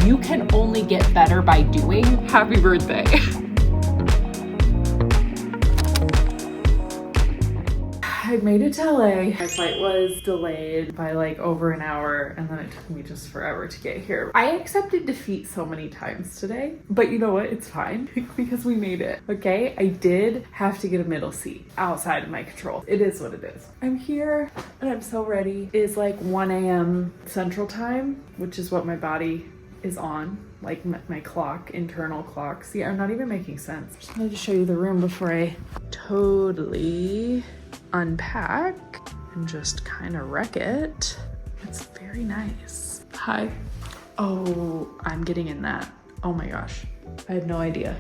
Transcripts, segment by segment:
you can only get better by doing. Happy birthday. I made it to LA. My flight was delayed by like over an hour, and then it took me just forever to get here. I accepted defeat so many times today, but you know what? It's fine because we made it, okay? I did have to get a middle seat outside of my control. It is what it is. I'm here and I'm so ready. It is like 1 a.m. Central Time, which is what my body is on, like my clock, internal clock. See, I'm not even making sense. I just wanted to show you the room before I totally unpack and just kind of wreck it. It's very nice. Hi. Oh, I'm getting in that. Oh my gosh. I had no idea.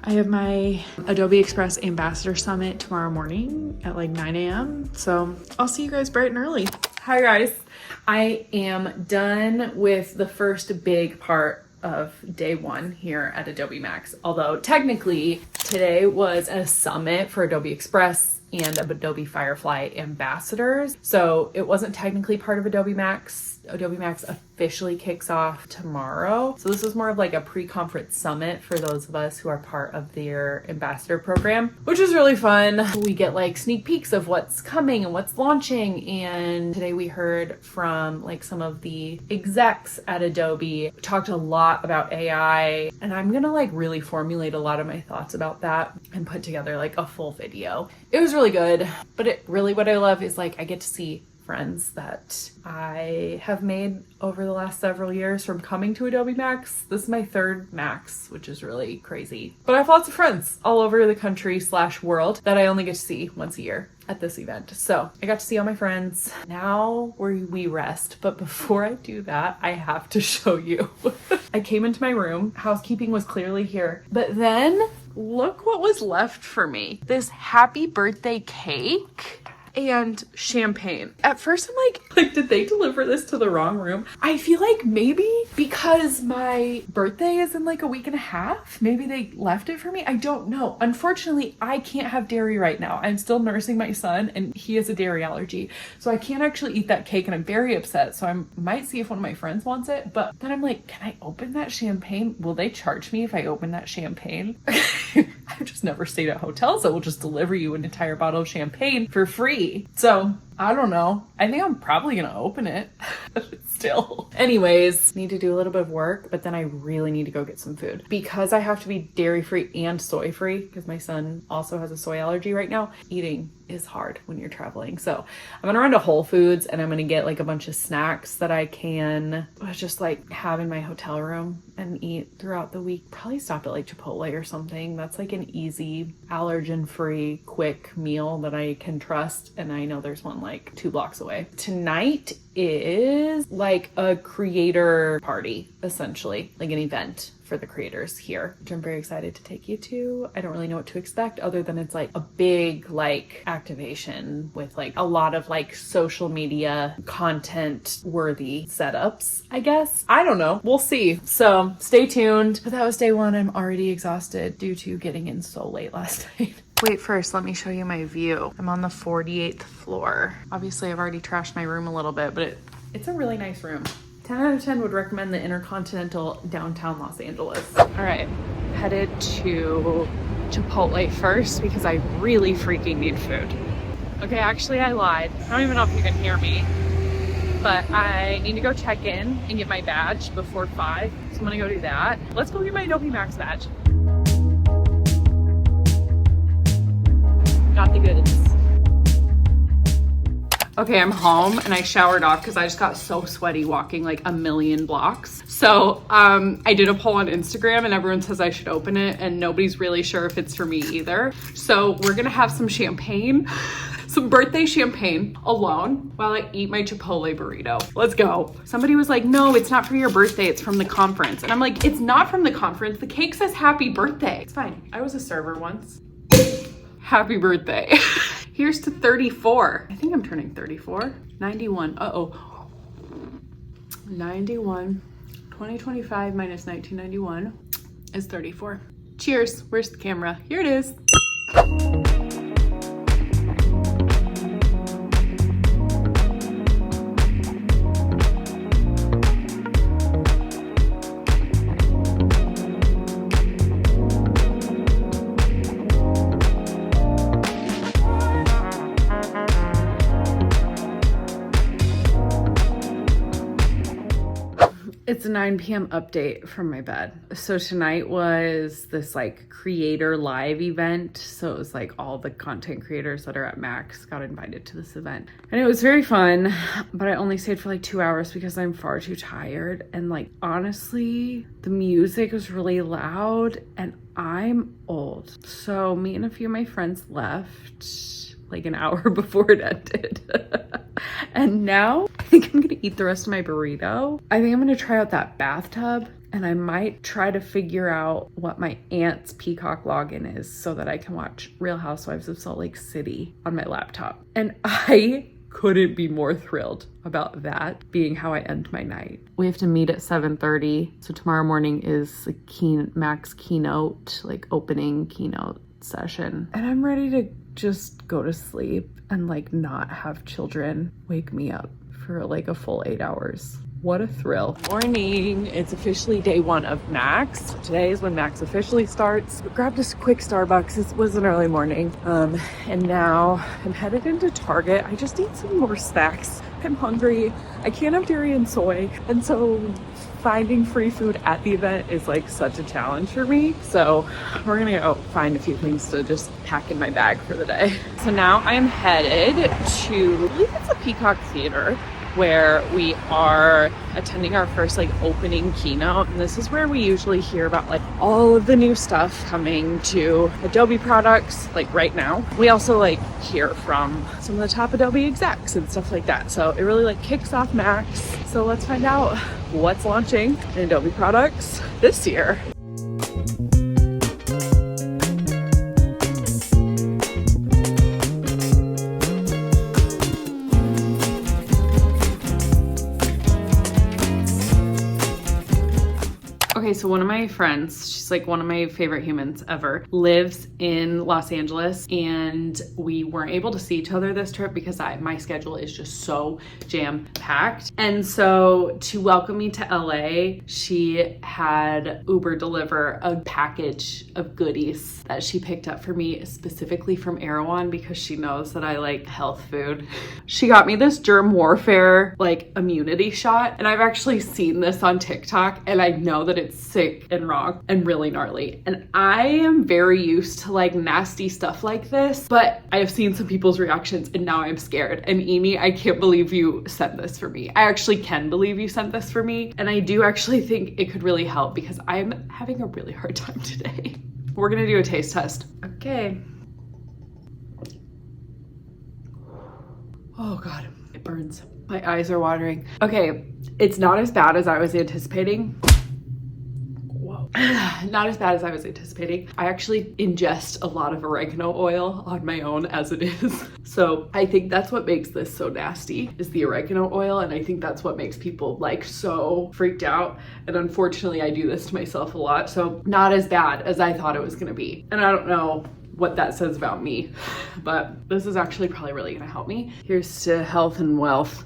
I have my Adobe Express Ambassador Summit tomorrow morning at like 9 a.m. So I'll see you guys bright and early. Hi guys. I am done with the first big part of day one here at Adobe Max. Although technically today was a summit for Adobe Express and Adobe Firefly ambassadors. So it wasn't technically part of Adobe Max. Adobe Max officially kicks off tomorrow. So this is more of like a pre-conference summit for those of us who are part of their ambassador program, which is really fun. We get like sneak peeks of what's coming and what's launching. And today we heard from like some of the execs at Adobe, we talked a lot about AI, and I'm gonna like really formulate a lot of my thoughts about that and put together like a full video. It was really good, but it really, what I love is like I get to see friends that I have made over the last several years from coming to Adobe Max. This is my third Max, which is really crazy. But I have lots of friends all over the country / world that I only get to see once a year at this event. So I got to see all my friends. Now we rest. But before I do that, I have to show you. I came into my room. Housekeeping was clearly here. But then look what was left for me. This happy birthday cake and champagne. At first I'm like, did they deliver this to the wrong room? I feel like maybe because my birthday is in like a week and a half, maybe they left it for me. I don't know. Unfortunately, I can't have dairy right now. I'm still nursing my son and he has a dairy allergy. So I can't actually eat that cake and I'm very upset. So I might see if one of my friends wants it, but then I'm like, can I open that champagne? Will they charge me if I open that champagne? I've just never stayed at hotels that will just deliver you an entire bottle of champagne for free. So I don't know. I think I'm probably gonna open it still. Anyways, need to do a little bit of work, but then I really need to go get some food because I have to be dairy free and soy free because my son also has a soy allergy right now. Eating is hard when you're traveling. So I'm gonna run to Whole Foods and I'm gonna get like a bunch of snacks that I can just like have in my hotel room and eat throughout the week. Probably stop at like Chipotle or something. That's like an easy, allergen free, quick meal that I can trust. And I know there's one like 2 blocks away. Tonight is like a creator party, essentially, like an event for the creators here, which I'm very excited to take you to. I don't really know what to expect other than it's like a big like activation with like a lot of like social media content worthy setups, I guess. I don't know. We'll see. So stay tuned. But that was day one. I'm already exhausted due to getting in so late last night. Wait, first, let me show you my view. I'm on the 48th floor. Obviously, I've already trashed my room a little bit, but it's a really nice room. 10 out of 10 would recommend the Intercontinental downtown Los Angeles. All right, headed to Chipotle first because I really freaking need food. Okay, actually I lied. I don't even know if you can hear me, but I need to go check in and get my badge before 5. So I'm gonna go do that. Let's go get my Adobe Max badge. Got the goods. Okay, I'm home and I showered off because I just got so sweaty walking like a million blocks. So I did a poll on Instagram and everyone says I should open it and nobody's really sure if it's for me either. So we're gonna have some champagne, some birthday champagne alone while I eat my Chipotle burrito. Let's go. Somebody was like, no, it's not for your birthday, it's from the conference. And I'm like, it's not from the conference. The cake says happy birthday. It's fine. I was a server once. Happy birthday. Here's to 34. I think I'm turning 34. 91. Uh-oh. 91. 2025 minus 1991 is 34. Cheers. Where's the camera? Here it is. It's a 9 p.m. update from my bed. So tonight was this like creator live event. So it was like all the content creators that are at Max got invited to this event. And it was very fun, but I only stayed for like 2 hours because I'm far too tired. And like, honestly, the music was really loud and I'm old. So me and a few of my friends left like an hour before it ended. And now I think I'm gonna eat the rest of my burrito. I think I'm gonna try out that bathtub and I might try to figure out what my aunt's Peacock login is so that I can watch Real Housewives of Salt Lake City on my laptop. And I couldn't be more thrilled about that being how I end my night. We have to meet at 7:30. So tomorrow morning is the Max Keynote, like opening Keynote session. And I'm ready to just go to sleep and like not have children wake me up for like a full 8 hours. What a thrill. Morning. It's officially day 1 of Max. Today is when Max officially starts. We grabbed a quick Starbucks. It was an early morning. And now I'm headed into Target. I just need some more snacks. I'm hungry. I can't have dairy and soy. And so finding free food at the event is like such a challenge for me. So we're gonna go find a few things to just pack in my bag for the day. So now I am headed to, I believe it's a Peacock Theater, where we are attending our first like opening keynote. And this is where we usually hear about like all of the new stuff coming to Adobe products like right now. We also like hear from some of the top Adobe execs and stuff like that. So it really like kicks off Max. So let's find out what's launching in Adobe products this year. Okay, so one of my friends, she's like one of my favorite humans ever, lives in Los Angeles, and we weren't able to see each other this trip because my schedule is just so jam-packed. And so to welcome me to LA, she had Uber deliver a package of goodies that she picked up for me specifically from Erewhon because she knows that I like health food. She got me this germ warfare like immunity shot, and I've actually seen this on TikTok, and I know that it's sick and wrong and really gnarly. And I am very used to like nasty stuff like this, but I have seen some people's reactions and now I'm scared. And Amy, I can't believe you sent this for me. I actually can believe you sent this for me. And I do actually think it could really help because I'm having a really hard time today. We're gonna do a taste test. Okay. Oh God, it burns. My eyes are watering. Okay, it's not as bad as I was anticipating. Not as bad as I was anticipating. I actually ingest a lot of oregano oil on my own as it is. So I think that's what makes this so nasty is the oregano oil. And I think that's what makes people like so freaked out. And unfortunately I do this to myself a lot. So not as bad as I thought it was gonna be. And I don't know what that says about me, but this is actually probably really gonna help me. Here's to health and wealth.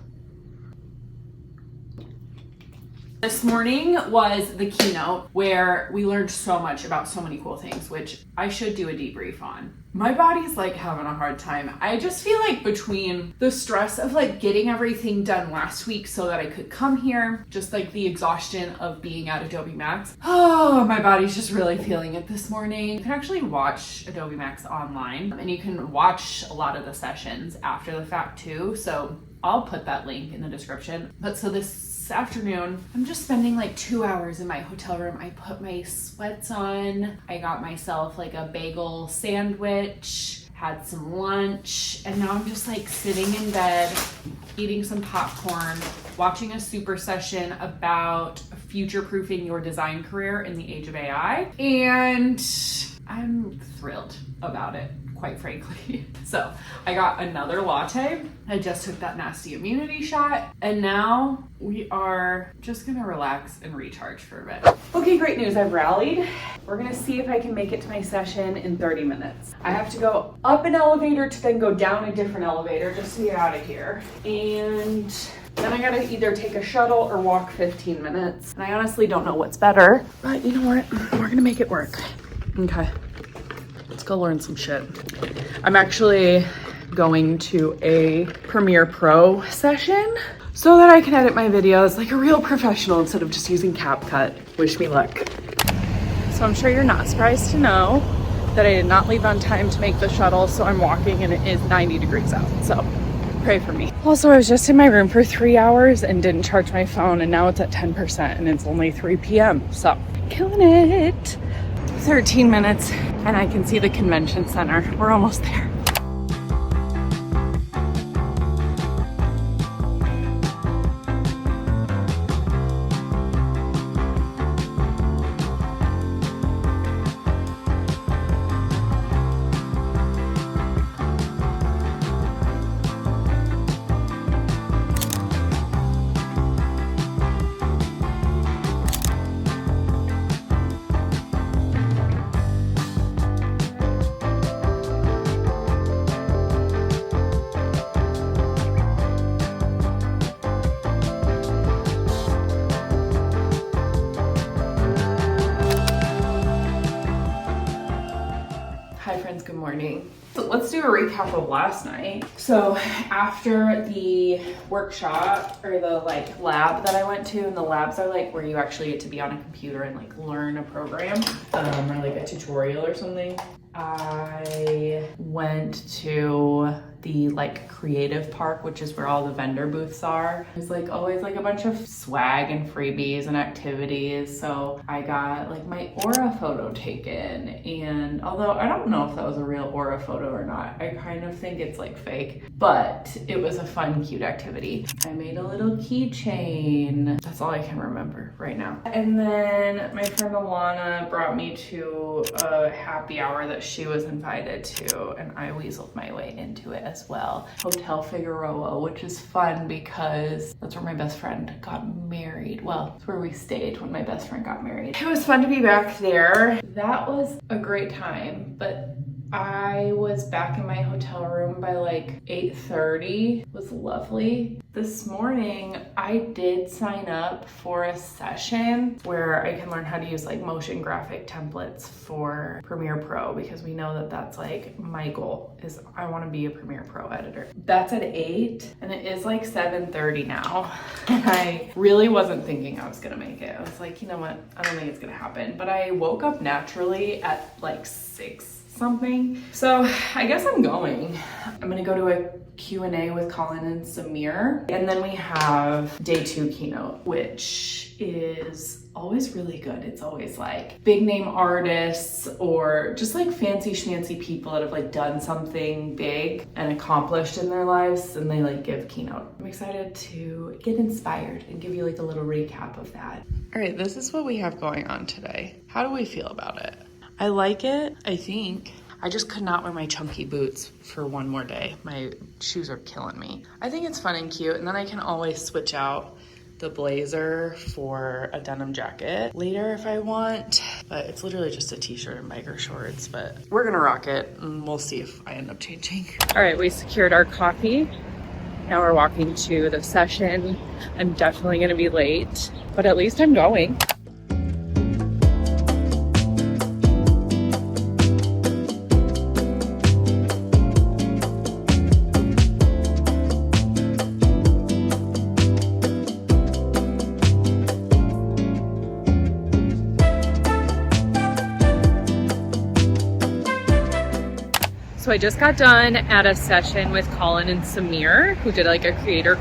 This morning was the keynote where we learned so much about so many cool things, which I should do a debrief on. My body's like having a hard time. I just feel like between the stress of like getting everything done last week so that I could come here, just like the exhaustion of being at Adobe Max. Oh, my body's just really feeling it this morning. You can actually watch Adobe Max online and you can watch a lot of the sessions after the fact too. So I'll put that link in the description. But so this afternoon, I'm just spending like 2 hours in my hotel room. I put my sweats on. I got myself like a bagel sandwich, had some lunch, and now I'm just like sitting in bed, eating some popcorn, watching a super session about future-proofing your design career in the age of AI. And I'm thrilled about it, quite frankly. So I got another latte. I just took that nasty immunity shot, and now we are just gonna relax and recharge for a bit. Okay, great news, I've rallied. We're gonna see if I can make it to my session in 30 minutes. I have to go up an elevator to then go down a different elevator just to get out of here. And then I gotta either take a shuttle or walk 15 minutes. And I honestly don't know what's better, but you know what? We're gonna make it work. Okay, let's go learn some shit. I'm actually going to a Premiere Pro session. so that I can edit my videos like a real professional instead of just using CapCut. Wish me luck. So I'm sure you're not surprised to know that I did not leave on time to make the shuttle, so I'm walking and it is 90 degrees out, so pray for me. Also, I was just in my room for 3 hours and didn't charge my phone, and now it's at 10% and it's only 3 p.m. So killing it. 13 minutes and I can see the convention center. We're almost there. Good morning. So let's do a recap of last night. So after the workshop or the lab that I went to, and the labs are where you actually get to be on a computer and learn a program or a tutorial or something. I went to the creative park, which is where all the vendor booths are. There's always a bunch of swag and freebies and activities. So I got my aura photo taken, and although I don't know if that was a real aura photo or not, I kind of think it's fake, but it was a fun, cute activity. I made a little keychain. That's all I can remember right now. And then my friend Alana brought me to a happy hour that she was invited to, and I weaseled my way into it as well. Hotel Figueroa, which is fun because that's where my best friend got married. Well, it's where we stayed when my best friend got married. It was fun to be back there. That was a great time, but I was back in my hotel room by 8:30. It was lovely. This morning, I did sign up for a session where I can learn how to use motion graphic templates for Premiere Pro, because we know that that's my goal is I want to be a Premiere Pro editor. That's at 8 and it is 7:30 now. And I really wasn't thinking I was gonna make it. I was you know what? I don't think it's gonna happen. But I woke up naturally at 6 something. So I guess I'm going. I'm gonna go to a Q&A with Colin and Samir. And then we have day 2 keynote, which is always really good. It's always big name artists or just fancy schmancy people that have done something big and accomplished in their lives, and they give keynote. I'm excited to get inspired and give you a little recap of that. All right, this is what we have going on today. How do we feel about it? I like it, I think. I just could not wear my chunky boots for one more day. My shoes are killing me. I think it's fun and cute, and then I can always switch out the blazer for a denim jacket later if I want. But it's literally just a t-shirt and biker shorts, but we're gonna rock it and we'll see if I end up changing. All right, we secured our coffee. Now we're walking to the session. I'm definitely gonna be late, but at least I'm going. So I just got done at a session with Colin and Samir, who did a creator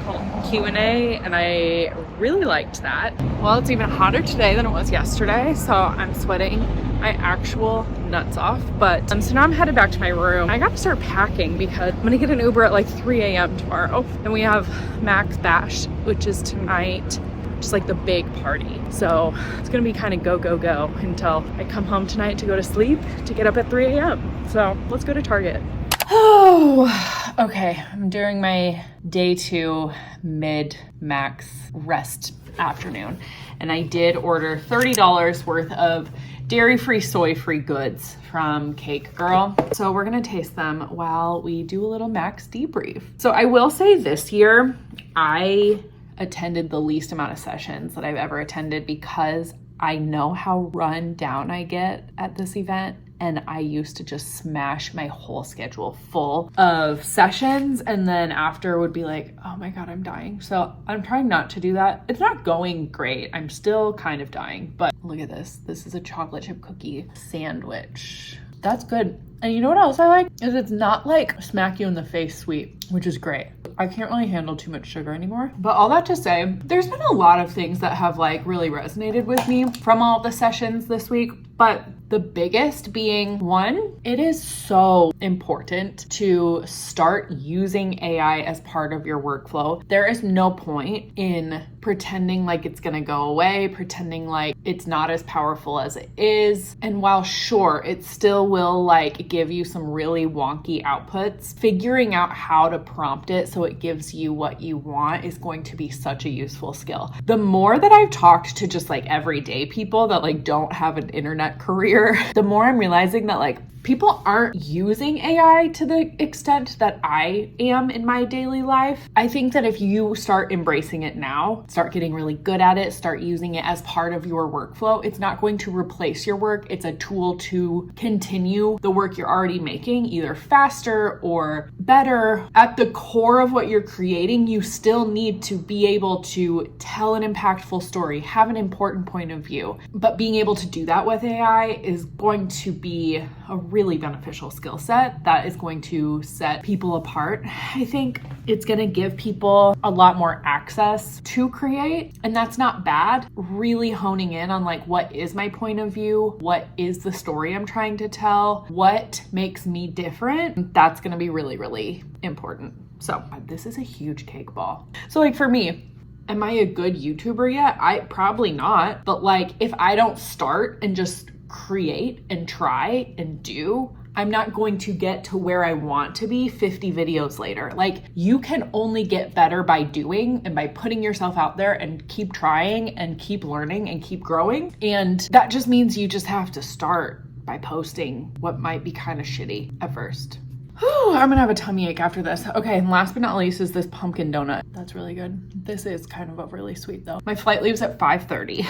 Q&A, and I really liked that. Well, it's even hotter today than it was yesterday, so I'm sweating my actual nuts off. But so now I'm headed back to my room. I got to start packing because I'm gonna get an Uber at 3 a.m. tomorrow. And we have Max Bash, which is tonight. Just the big party. So it's gonna be kind of go, go, go until I come home tonight to go to sleep to get up at 3 a.m. So let's go to Target. Oh, okay. I'm doing my day 2 mid-max rest afternoon. And I did order $30 worth of dairy-free, soy-free goods from Cake Girl. So we're gonna taste them while we do a little Max debrief. So I will say this year, I attended the least amount of sessions that I've ever attended because I know how run down I get at this event and I used to just smash my whole schedule full of sessions, and then after would be like, oh my God, I'm dying. So I'm trying not to do that. It's not going great. I'm still kind of dying, but look at this. This is a chocolate chip cookie sandwich. That's good. And you know what else I like? Is it's not like smack you in the face sweet, which is great. I can't really handle too much sugar anymore. But all that to say, there's been a lot of things that have like really resonated with me from all the sessions this week. But the biggest being, one, it is so important to start using AI as part of your workflow. There is no point in pretending like it's gonna go away, pretending like it's not as powerful as it is. And while sure, it still will like give you some really wonky outputs, figuring out how to prompt it so it gives you what you want is going to be such a useful skill. The more that I've talked to just like everyday people that like don't have an internet career, the more I'm realizing that like people aren't using AI to the extent that I am in my daily life. I think that if you start embracing it now, start getting really good at it, start using it as part of your workflow, it's not going to replace your work. It's a tool to continue the work you're already making, either faster or better. At the core of what you're creating, you still need to be able to tell an impactful story, have an important point of view. But being able to do that with AI is going to be a really beneficial skill set that is going to set people apart. I think it's going to give people a lot more access to create, and that's not bad. Really honing in on like, what is my point of view? What is the story I'm trying to tell? What makes me different? That's going to be really, really important. So this is a huge cake ball. So like for me, am I a good YouTuber yet? I probably not, but like if I don't start and just create and try and do, I'm not going to get to where I want to be 50 videos later. Like you can only get better by doing and by putting yourself out there and keep trying and keep learning and keep growing. And that just means you just have to start by posting what might be kind of shitty at first. Whew, I'm gonna have a tummy ache after this. Okay, and last but not least is this pumpkin donut. That's really good. This is kind of overly sweet though. My flight leaves at 5:30.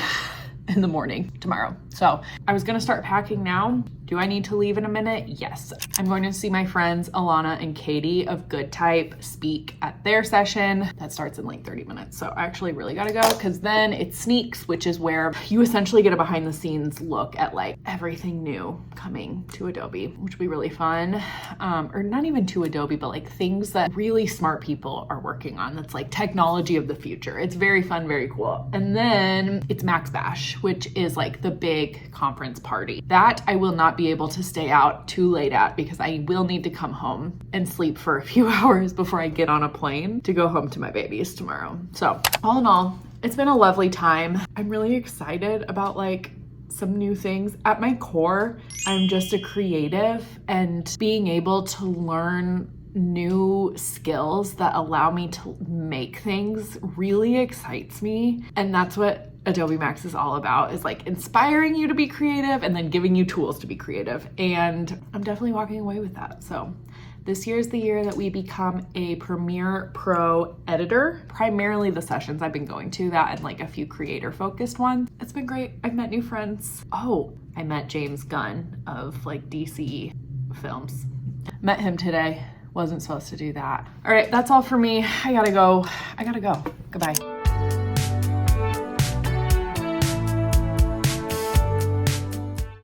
In the morning tomorrow. So I was gonna start packing now. Do I need to leave in a minute? Yes. I'm going to see my friends Alana and Katie of Good Type speak at their session. That starts in like 30 minutes. So I actually really gotta go because then it Sneaks, which is where you essentially get a behind the scenes look at like everything new coming to Adobe, which will be really fun. Or not even to Adobe, but like things that really smart people are working on. That's like technology of the future. It's very fun, very cool. And then it's Max Bash, which is like the big conference party. That I will not be able to stay out too late at because I will need to come home and sleep for a few hours before I get on a plane to go home to my babies tomorrow. So all in all, it's been a lovely time. I'm really excited about like some new things. At my core, I'm just a creative, and being able to learn new skills that allow me to make things really excites me. And that's what Adobe Max is all about, is like inspiring you to be creative and then giving you tools to be creative. And I'm definitely walking away with that. So this year is the year that we become a Premiere Pro editor. Primarily the sessions I've been going to, that and like a few creator focused ones. It's been great. I've met new friends. Oh, I met James Gunn of like DC films. Met him today. Wasn't supposed to do that. All right, that's all for me. I gotta go. Goodbye.